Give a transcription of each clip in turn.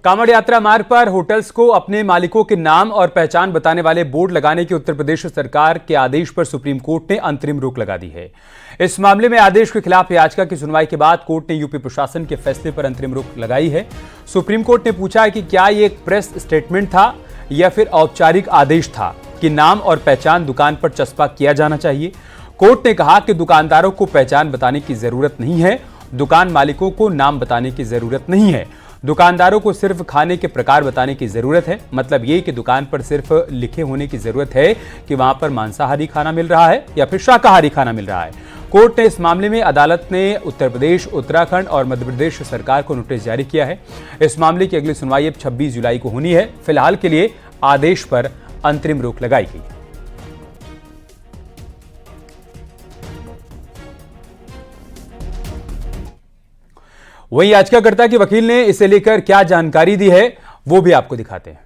कांवड़ यात्रा मार्ग पर होटल्स को अपने मालिकों के नाम और पहचान बताने वाले बोर्ड लगाने के उत्तर प्रदेश सरकार के आदेश पर सुप्रीम कोर्ट ने अंतरिम रोक लगा दी है। इस मामले में आदेश के खिलाफ याचिका की सुनवाई के बाद कोर्ट ने यूपी प्रशासन के फैसले पर अंतरिम रोक लगाई है। सुप्रीम कोर्ट ने पूछा है कि क्या ये एक प्रेस स्टेटमेंट था या फिर औपचारिक आदेश था कि नाम और पहचान दुकान पर चस्पा किया जाना चाहिए। कोर्ट ने कहा कि दुकानदारों को पहचान बताने की जरूरत नहीं है, दुकान मालिकों को नाम बताने की जरूरत नहीं है, दुकानदारों को सिर्फ खाने के प्रकार बताने की जरूरत है। मतलब ये कि दुकान पर सिर्फ लिखे होने की जरूरत है कि वहां पर मांसाहारी खाना मिल रहा है या फिर शाकाहारी खाना मिल रहा है। कोर्ट ने इस मामले में अदालत ने उत्तर प्रदेश, उत्तराखंड और मध्य प्रदेश सरकार को नोटिस जारी किया है। इस मामले की अगली सुनवाई अब 26 जुलाई को होनी है। फिलहाल के लिए आदेश पर अंतरिम रोक लगाई गई। वहीं याचिकाकर्ता के वकील ने इसे लेकर क्या जानकारी दी है वो भी आपको दिखाते हैं।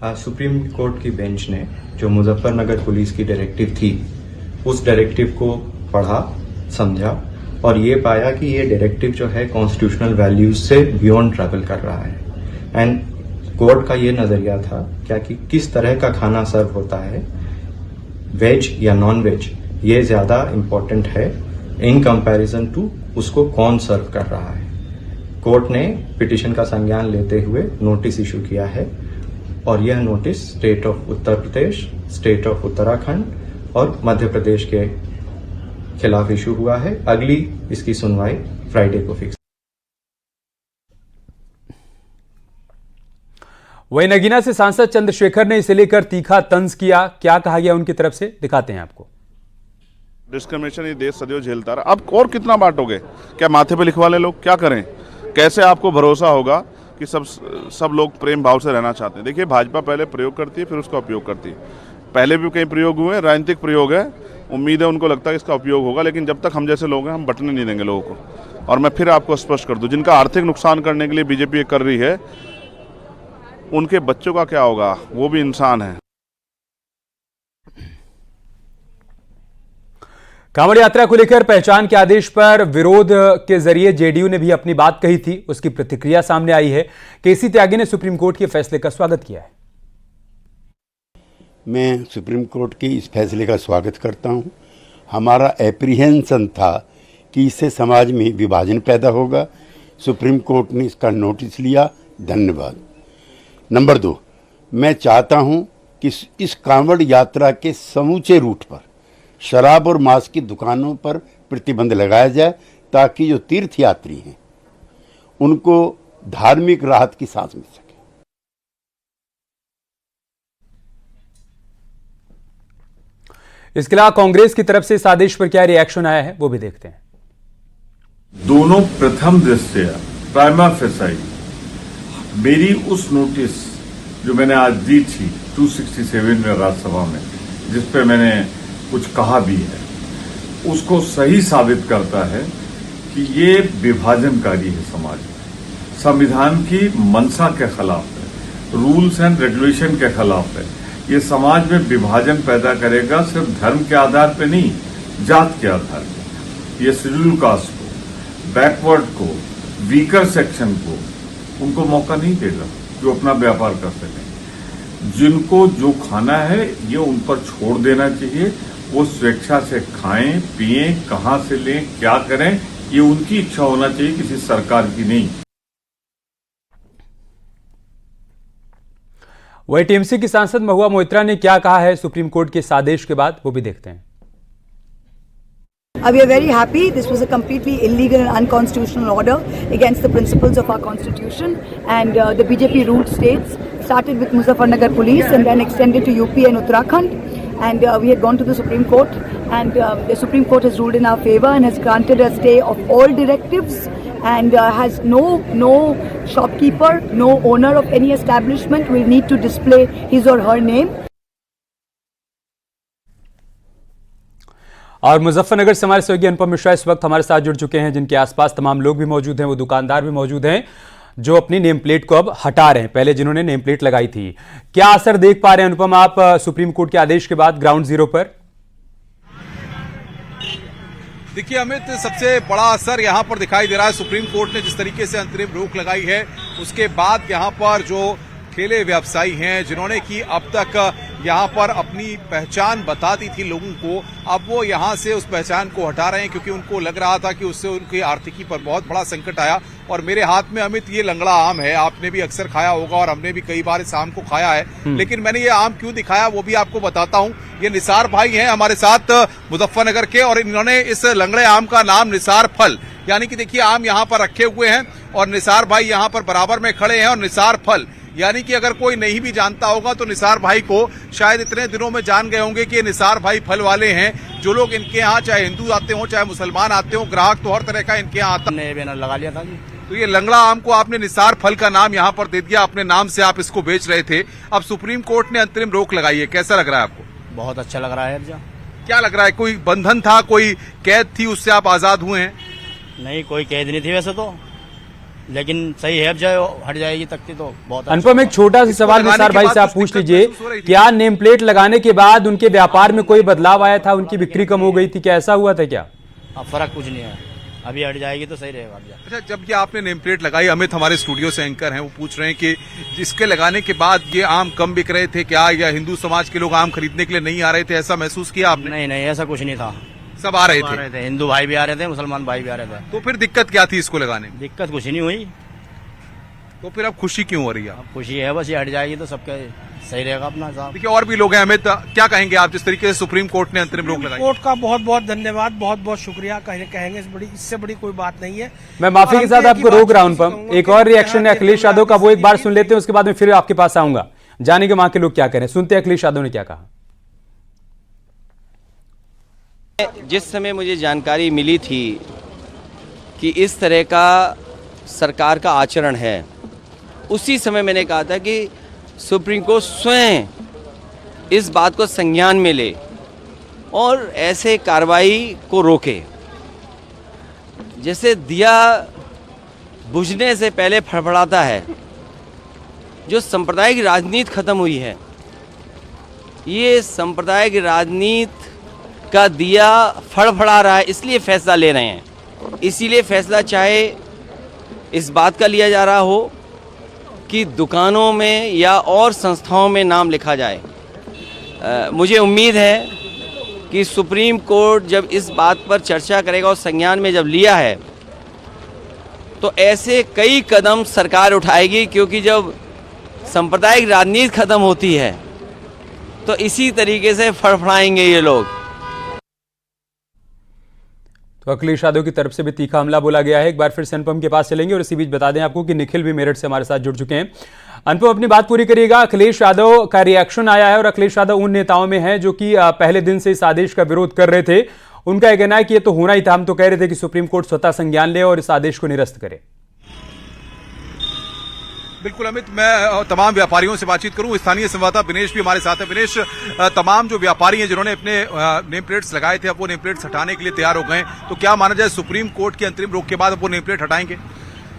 आज सुप्रीम कोर्ट की बेंच ने जो मुजफ्फरनगर पुलिस की डायरेक्टिव थी उस डायरेक्टिव को पढ़ा, समझा और ये पाया कि ये डायरेक्टिव जो है कॉन्स्टिट्यूशनल वैल्यूज से बियॉन्ड ट्रैवल कर रहा है। एंड कोर्ट का ये नजरिया था क्या कि किस तरह का खाना सर्व होता है, वेज या नॉन वेज, ये ज्यादा इंपॉर्टेंट है इन कंपैरिजन टू उसको कौन सर्व कर रहा है। कोर्ट ने पिटीशन का संज्ञान लेते हुए नोटिस इशू किया है और यह notice state of Uttar Pradesh, state of Uttarakhand और मध्य प्रदेश के खिलाफ इशू हुआ है। अगली इसकी सुनवाई फ्राइडे को फिक्स। वहीं नगीना से सांसद चंद्रशेखर ने इसे लेकर तीखा तंज किया। क्या कहा गया उनकी तरफ से, दिखाते हैं आपको। डिस्क्रिमिनेशन ये देश सदैव झेलता रहा, अब और कितना बांटोगे? क्या माथे पे लिखवा ले लोग? क्या करें? कैसे आपको भरोसा होगा कि सब लोग प्रेम भाव से रहना चाहते हैं? देखिए, भाजपा पहले प्रयोग करती है फिर उसका उपयोग करती है। पहले भी कई प्रयोग हुए, राजनीतिक प्रयोग है, उम्मीद है उनको लगता है इसका उपयोग होगा, लेकिन जब तक हम जैसे लोग हैं हम बटने नहीं देंगे लोगों को। और मैं फिर आपको स्पष्ट कर दूं, जिनका आर्थिक नुकसान करने के लिए बीजेपी कर रही है उनके बच्चों का क्या होगा? वो भी इंसान है। कांवड़ यात्रा को लेकर पहचान के आदेश पर विरोध के जरिए जेडीयू ने भी अपनी बात कही थी। उसकी प्रतिक्रिया सामने आई है। केसी त्यागी ने सुप्रीम कोर्ट के फैसले का स्वागत किया है। मैं सुप्रीम कोर्ट के इस फैसले का स्वागत करता हूं। हमारा एप्रीहेंशन था कि इससे समाज में विभाजन पैदा होगा। सुप्रीम कोर्ट ने इसका नोटिस लिया, धन्यवाद। नंबर 2, मैं चाहता हूं कि इस कांवड़ यात्रा के समूचे रूट पर शराब और मांस की दुकानों पर प्रतिबंध लगाया जाए ताकि जो तीर्थ यात्री हैं उनको धार्मिक राहत की सांस मिल सके। इसके अलावा कांग्रेस की तरफ से इस आदेश पर क्या रिएक्शन आया है वो भी देखते हैं। दोनों प्रथम दृष्टया प्राइमा फेसाई मेरी उस नोटिस जो मैंने आज दी थी 267 में राज्यसभा में, जिस पे मैंने कुछ कहा भी है, उसको सही साबित करता है कि ये विभाजनकारी है, समाज में संविधान की मंशा के खिलाफ है, रूल्स एंड रेगुलेशन के खिलाफ है। ये समाज में विभाजन पैदा करेगा, सिर्फ धर्म के आधार पे नहीं, जात के आधार पे। ये शेड्यूल कास्ट को, बैकवर्ड को, वीकर सेक्शन को उनको मौका नहीं देगा जो अपना व्यापार कर सकें। जिनको जो खाना है ये उन पर छोड़ देना चाहिए। वो स्वेच्छा से खाएं, पिएं, कहां से लें, क्या करें, ये उनकी इच्छा होना चाहिए, किसी सरकार की नहीं। वही टीएमसी की सांसद महुआ मोइत्रा ने क्या कहा है सुप्रीम कोर्ट के इस आदेश के बाद, वो भी देखते हैं। We are very happy. This was a completely illegal and unconstitutional order against the principles of our constitution, and the BJP ruled states started with Muzaffarnagar police and then extended to UP and Uttarakhand, and we had gone to the Supreme Court, and the Supreme Court has ruled in our favor and has granted a stay of all directives, and has no shopkeeper, no owner of any establishment will need to display his or her name. और मुजफ्फरनगर से हमारे सहयोगी अनुपम मिश्रा इस वक्त हमारे साथ जुड़ चुके हैं, जिनके आसपास तमाम लोग भी मौजूद हैं, वो दुकानदार भी मौजूद हैं जो अपनी नेम प्लेट को अब हटा रहे हैं, पहले जिन्होंने नेम प्लेट लगाई थी। क्या असर देख पा रहे हैं अनुपम आप सुप्रीम कोर्ट के आदेश के बाद ग्राउंड जीरो पर? देखिए अमित, सबसे बड़ा असर यहाँ पर दिखाई दे रहा है। सुप्रीम कोर्ट ने जिस तरीके से अंतरिम रोक लगाई है, उसके बाद यहाँ पर जो ठेले व्यवसायी हैं जिन्होंने कि अब तक यहाँ पर अपनी पहचान बता दी थी लोगों को, अब वो यहाँ से उस पहचान को हटा रहे हैं क्योंकि उनको लग रहा था कि उससे उनकी आर्थिकी पर बहुत बड़ा संकट आया। और मेरे हाथ में अमित ये लंगड़ा आम है, आपने भी अक्सर खाया होगा और हमने भी कई बार इस आम को खाया है, लेकिन मैंने ये आम क्यों दिखाया वो भी आपको बताता हूँ। ये निसार भाई हैं हमारे साथ मुजफ्फरनगर के, और इन्होंने इस लंगड़े आम का नाम निसार फल, यानी कि देखिए आम यहाँ पर रखे हुए हैं और निसार भाई यहाँ पर बराबर में खड़े हैं, और निसार फल यानी कि अगर कोई नहीं भी जानता होगा तो निसार भाई को शायद इतने दिनों में जान गए होंगे कि ये निसार भाई फल वाले हैं। जो लोग इनके यहाँ चाहे हिंदू आते हो चाहे मुसलमान आते हो, ग्राहक तो हर तरह का इनके यहाँ आता है। बैनर लगा लिया था जी। तो ये लंगड़ा आम को आपने निसार फल का नाम यहाँ पर दे दिया, अपने नाम से आप इसको बेच रहे थे। अब सुप्रीम कोर्ट ने अंतरिम रोक लगाई है, कैसा लग रहा है आपको? बहुत अच्छा लग रहा है। क्या लग रहा है, कोई बंधन था, कोई कैद थी, उससे आप आजाद हुए हैं? नहीं, कोई कैद नहीं थी वैसे तो, लेकिन सही है, अब जाए हट जाएगी तख्ती तो बहुत अच्छा। अनुपम, एक छोटा सा सवाल निसार भाई से आप पूछ लीजिए, क्या नेम प्लेट लगाने के बाद उनके व्यापार में कोई बदलाव आया था? उनकी बिक्री कम हो गई थी, क्या ऐसा हुआ था क्या? अब फर्क कुछ नहीं है, अभी हट जाएगी तो सही रहेगा। अच्छा, जब ये आपने नेम प्लेट लगाई, अमित हमारे स्टूडियो से एंकर हैं, वो पूछ रहे हैं कि जिसके लगाने के बाद ये आम कम बिक रहे थे क्या, या हिंदू समाज के लोग आम खरीदने के लिए नहीं आ रहे थे, ऐसा महसूस किया आपने? नहीं नहीं, ऐसा कुछ नहीं था, सब आ रहे थे। हिंदू भाई भी आ रहे थे, मुसलमान भाई भी आ रहे थे। तो फिर दिक्कत क्या थी इसको लगाने में? दिक्कत कुछ नहीं हुई। तो फिर अब खुशी क्यों हो रही है? अब खुशी है, बस ये हट जाएगी तो सबका सही रहेगा अपना साहब। देखिए और भी लोग हैं। अमित, क्या कहेंगे आप जिस तरीके से सुप्रीम कोर्ट ने अंतरिम रोक लगाई? कोर्ट का बहुत बहुत धन्यवाद, बहुत बहुत शुक्रिया कहेंगे, इससे बड़ी कोई बात नहीं है। मैं माफी के साथ आपको रोक रहा हूं अनुपम, एक और रिएक्शन है अखिलेश यादव का, वो एक बार सुन लेते हैं, उसके बाद में फिर आपके पास आऊंगा, जाने के वहां के लोग क्या कह रहे हैं। सुनते हैं अखिलेश यादव ने क्या कहा। जिस समय मुझे जानकारी मिली थी कि इस तरह का सरकार का आचरण है, उसी समय मैंने कहा था कि सुप्रीम कोर्ट स्वयं इस बात को संज्ञान में ले और ऐसे कार्रवाई को रोके। जैसे दिया बुझने से पहले फड़फड़ाता है, जो सांप्रदायिक राजनीति खत्म हुई है, ये सांप्रदायिक राजनीति का दिया फड़फड़ा रहा है, इसलिए फैसला ले रहे हैं। इसीलिए फैसला चाहे इस बात का लिया जा रहा हो कि दुकानों में या और संस्थाओं में नाम लिखा जाए। मुझे उम्मीद है कि सुप्रीम कोर्ट जब इस बात पर चर्चा करेगा और संज्ञान में जब लिया है तो ऐसे कई कदम सरकार उठाएगी, क्योंकि जब सांप्रदायिक राजनीति खत्म होती है तो इसी तरीके से फड़फड़ाएंगे ये लोग। तो अखिलेश यादव की तरफ से भी तीखा हमला बोला गया है। एक बार फिर से अनुपम के पास चलेंगे और इसी बीच बता दें आपको कि निखिल भी मेरठ से हमारे साथ जुड़ चुके हैं। अनुपम, अपनी बात पूरी करिएगा। अखिलेश यादव का रिएक्शन आया है और अखिलेश यादव उन नेताओं में है जो कि पहले दिन से इस आदेश का विरोध कर रहे थे। उनका यह कहना है कि ये तो होना ही था, हम तो कह रहे थे कि सुप्रीम कोर्ट स्वतः संज्ञान ले और इस आदेश को निरस्त करे। बिल्कुल अमित, मैं तमाम व्यापारियों से बातचीत करूं। स्थानीय संवाददाता विनेश भी हमारे साथ है। विनेश, तमाम जो व्यापारी हैं जिन्होंने अपने नेम प्लेट्स लगाए थे, अब वो नेम प्लेट्स हटाने के लिए तैयार हो गए, तो क्या माना जाए सुप्रीम कोर्ट के अंतरिम रोक के बाद अब वो नेम प्लेट हटाएंगे?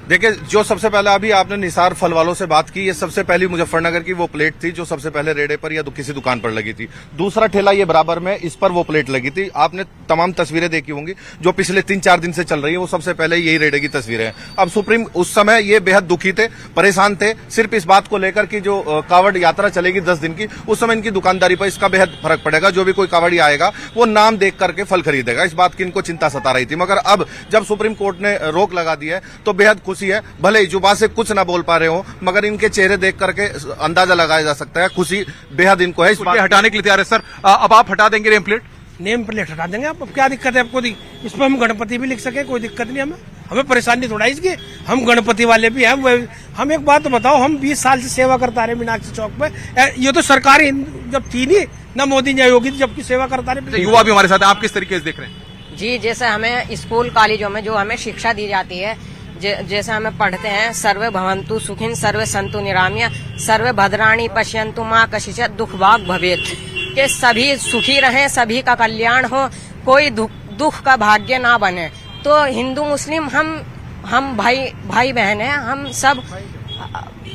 देखिए, जो सबसे पहले अभी आपने निसार फल वालों से बात की, ये सबसे पहली मुजफ्फरनगर की वो प्लेट थी जो सबसे पहले रेड़े पर या किसी दुकान पर लगी थी। दूसरा ठेला ये बराबर में, इस पर वो प्लेट लगी थी। आपने तमाम तस्वीरें देखी होंगी जो पिछले 3-4 दिन से चल रही है, वो सबसे पहले यही रेड़े की तस्वीरें हैं। अब सुप्रीम उस समय ये बेहद दुखी थे, परेशान थे, सिर्फ इस बात को लेकर कि जो कावड़ यात्रा चलेगी 10 दिन की, उस समय इनकी दुकानदारी पर इसका बेहद फर्क पड़ेगा। जो भी कोई कावड़ी आएगा वो नाम देख करके फल खरीदेगा, इस बात की इनको चिंता सता रही थी। मगर अब जब सुप्रीम कोर्ट ने रोक लगा दी है तो बेहद खुशी है। भले जुबान से कुछ ना बोल पा रहे हो, मगर इनके चेहरे देख करके अंदाजा लगाया जा सकता है खुशी बेहद इनको है। इस बात हटाने के लिए तैयार है सर। अब आप हटा देंगे नेम प्लेट? नेम प्लेट हटा देंगे। अब क्या दिक्कत है आपको? इस पर हम गणपति भी लिख सके, कोई दिक्कत नहीं। हमें परेशानी थोड़ा इसकी, हम गणपति वाले भी हैं। हम एक बात तो बताओ, हम 20 साल से सेवा करता रहे मीनाक्षी चौक पे। ये तो सरकार जब थी नहीं ना मोदी ने योगी, जबकि सेवा करता रहे। युवा भी हमारे साथ, आप किस तरीके से देख रहे हैं? जी, जैसे हमें स्कूल कॉलेजों में जो हमें शिक्षा दी जाती है, जैसे हमें पढ़ते हैं, सर्वे भवन्तु सुखिन सर्वे सन्तु निरामया सर्वे भद्राणि पश्यन्तु मा कश्चित् दुख भाग भवेत्, के सभी सुखी रहें, सभी का कल्याण हो, कोई दुख का भाग्य ना बने। तो हिंदू मुस्लिम हम भाई बहन हैं, हम सब।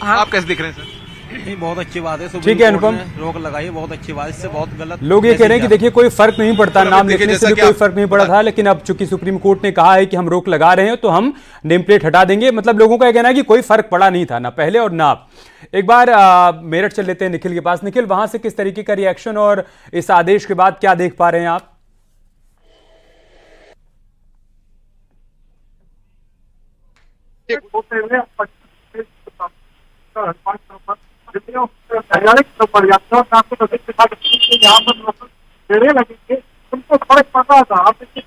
आप कैसे देख रहे हैं सर? ये बहुत अच्छी बात है। ठीक है अनुपम, रोक लगाई, बहुत अच्छी बात, इससे बहुत गलत लोग ये कह रहे हैं कि देखिए कोई फर्क नहीं पड़ता, नाम देखिए लिखने से जैसा भी कि कोई आप- फर्क नहीं पड़ा था, लेकिन अब चूंकि सुप्रीम कोर्ट ने कहा है कि हम रोक लगा रहे हैं तो हम नेम प्लेट हटा देंगे। मतलब लोगों का यह कहना है कि कोई फर्क पड़ा नहीं था, ना पहले और ना अब। एक बार मेरठ चल लेते हैं निखिल के पास। निखिल, वहां से किस तरीके का रिएक्शन और इस आदेश के बाद क्या देख पा रहे हैं आप? उनको फर्क पता था, आपने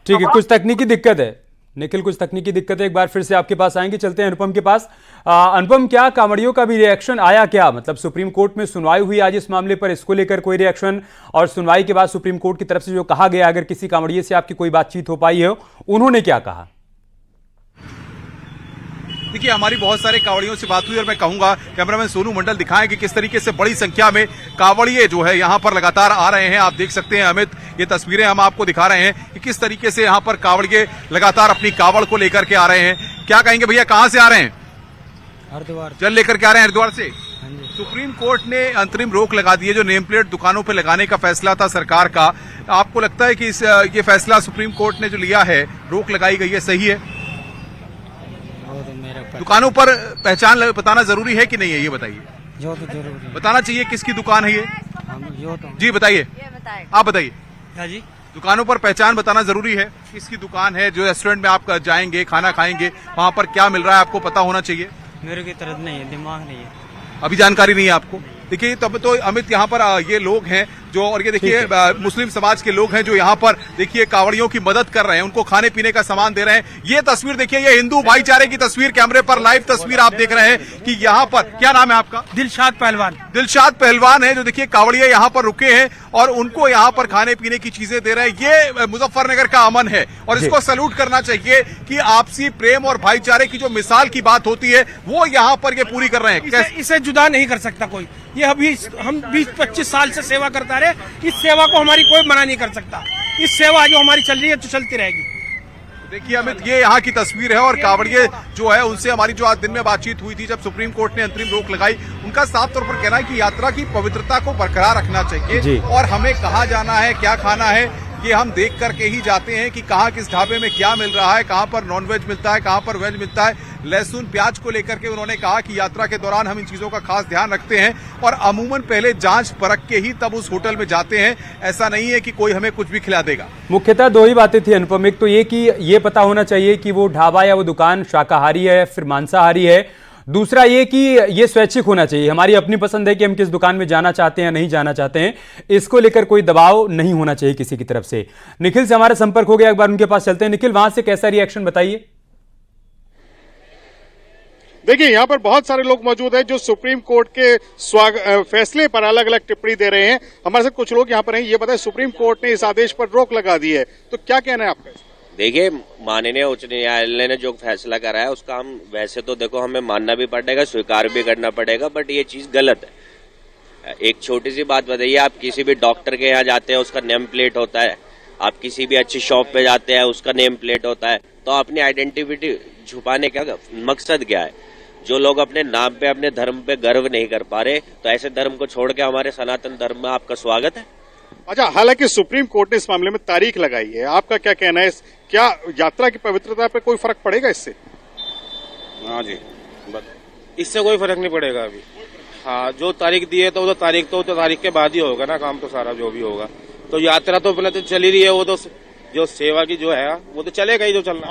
ठीक है, कुछ तकनीकी दिक्कत है निखिल, कुछ तकनीकी दिक्कत है। एक बार फिर से आपके पास आएंगे, चलते हैं अनुपम के पास। अनुपम, क्या कांवड़ियों का भी रिएक्शन आया क्या? मतलब सुप्रीम कोर्ट में सुनवाई हुई आज इस मामले पर, इसको लेकर कोई रिएक्शन? और सुनवाई के बाद सुप्रीम कोर्ट की तरफ से जो कहा गया, अगर किसी कांवड़िये से आपकी कोई बातचीत हो पाई है, उन्होंने क्या कहा? देखिए, हमारी बहुत सारे कांवड़ियों से बात हुई और मैं कहूंगा कैमरामैन सोनू मंडल दिखाएं कि किस तरीके से बड़ी संख्या में कांवड़िये जो है यहां पर लगातार आ रहे हैं। आप देख सकते हैं अमित, ये तस्वीरें हम आपको दिखा रहे हैं कि किस तरीके से यहां पर कांवड़िये लगातार अपनी कांवड़ को लेकर के आ रहे हैं। क्या कहेंगे भैया, कहां से आ रहे हैं? हरिद्वार जल लेकर के आ रहे हैं हरिद्वार से। सुप्रीम कोर्ट ने अंतरिम रोक लगा दी है, जो नेम प्लेट दुकानों पर लगाने का फैसला था सरकार का। आपको लगता है कि ये फैसला सुप्रीम कोर्ट ने जो लिया है, रोक लगाई गई है, सही है? दुकानों पर पहचान बताना जरूरी है कि नहीं है, ये बताइए। जो तो जरूरी बताना चाहिए किसकी दुकान है ये। जी बताइए, आप बताइए। क्या जी? दुकानों पर पहचान बताना जरूरी है, किसकी दुकान है। जो रेस्टोरेंट में आप जाएंगे, खाना खाएंगे, वहां पर क्या मिल रहा है आपको पता होना चाहिए। मेरे की तरफ नहीं है, दिमाग नहीं है, अभी जानकारी नहीं है आपको। देखिए, तब तो अमित यहाँ पर ये लोग हैं जो, और ये देखिए मुस्लिम समाज के लोग हैं जो यहाँ पर देखिए कांवड़ियों की मदद कर रहे हैं, उनको खाने पीने का सामान दे रहे हैं। ये तस्वीर देखिए, ये हिंदू भाईचारे की तस्वीर, कैमरे पर लाइव तस्वीर आप देख रहे हैं कि यहाँ पर, क्या नाम है आपका? दिलशाद पहलवान। दिलशाद पहलवान है जो देखिए कांवड़िये यहाँ पर रुके हैं और उनको यहाँ पर खाने पीने की चीजें दे रहे हैं। ये मुजफ्फरनगर का अमन है और इसको सैल्यूट करना चाहिए कि आपसी प्रेम और भाईचारे की जो मिसाल की बात होती है वो यहाँ पर ये पूरी कर रहे हैं। इसे जुदा नहीं कर सकता कोई। ये अभी हम 20-25 साल से सेवा करता रहे, इस सेवा को हमारी कोई मना नहीं कर सकता। इस सेवा जो हमारी चल रही है तो चलती रहेगी। देखिए अमित, ये यहाँ की तस्वीर है और कांवड़िये जो है उनसे हमारी जो आज दिन में बातचीत हुई थी जब सुप्रीम कोर्ट ने अंतरिम रोक लगाई, उनका साफ तौर पर कहना है कि यात्रा की पवित्रता को बरकरार रखना चाहिए और हमें कहाँ जाना है, क्या खाना है, ये हम देख करके ही जाते हैं कि कहाँ किस ढाबे में क्या मिल रहा है, कहाँ पर नॉनवेज मिलता है, कहाँ पर वेज मिलता है। लहसुन प्याज को लेकर के उन्होंने कहा कि यात्रा के दौरान हम इन चीजों का खास ध्यान रखते हैं और अमूमन पहले जांच परख के ही तब उस होटल में जाते हैं। ऐसा नहीं है कि कोई हमें कुछ भी खिला देगा। मुख्यतः दो ही बातें थी अनुपम, एक तो ये कि ये पता होना चाहिए कि वो ढाबा या वो दुकान शाकाहारी है फिर मांसाहारी है। दूसरा ये कि ये स्वैच्छिक होना चाहिए, हमारी अपनी पसंद है कि हम किस दुकान में जाना चाहते हैं या नहीं जाना चाहते हैं, इसको लेकर कोई दबाव नहीं होना चाहिए किसी की तरफ से। निखिल से हमारा संपर्क हो गया, एक बार उनके पास चलते हैं। निखिल, वहां से कैसा रिएक्शन बताइए। देखिए, यहाँ पर बहुत सारे लोग मौजूद हैं जो सुप्रीम कोर्ट के फैसले पर अलग अलग टिप्पणी दे रहे हैं। हमारे साथ कुछ लोग यहाँ पर हैं। ये बताएं, सुप्रीम कोर्ट ने इस आदेश पर रोक लगा दी है, तो क्या कहना है आपका? देखिए, माननीय उच्च न्यायालय ने जो फैसला करा है उसका हम वैसे तो देखो हमें मानना भी पड़ेगा, स्वीकार भी करना पड़ेगा, बट ये चीज गलत है। एक छोटी सी बात बताइए, आप किसी भी डॉक्टर के यहाँ जाते हैं उसका नेम प्लेट होता है, आप किसी भी अच्छी शॉप पे जाते हैं उसका नेम प्लेट होता है, तो अपनी आइडेंटिटी छुपाने का मकसद क्या है? जो लोग अपने नाम पे, अपने धर्म पे गर्व नहीं कर पा रहे, तो ऐसे धर्म को छोड़ के हमारे सनातन धर्म में आपका स्वागत है। अच्छा, हालांकि सुप्रीम कोर्ट ने इस मामले में तारीख लगाई है, आपका क्या कहना है? क्या यात्रा की पवित्रता पे कोई फर्क पड़ेगा इससे? हाँ जी, इससे कोई फर्क नहीं पड़ेगा अभी। हाँ, जो तारीख दी है तो तारीख के बाद ही होगा ना काम, तो सारा जो भी होगा। तो यात्रा तो अपने तो चल ही रही है, वो तो जो सेवा की जो है वो तो चलेगा ही, जो चलना।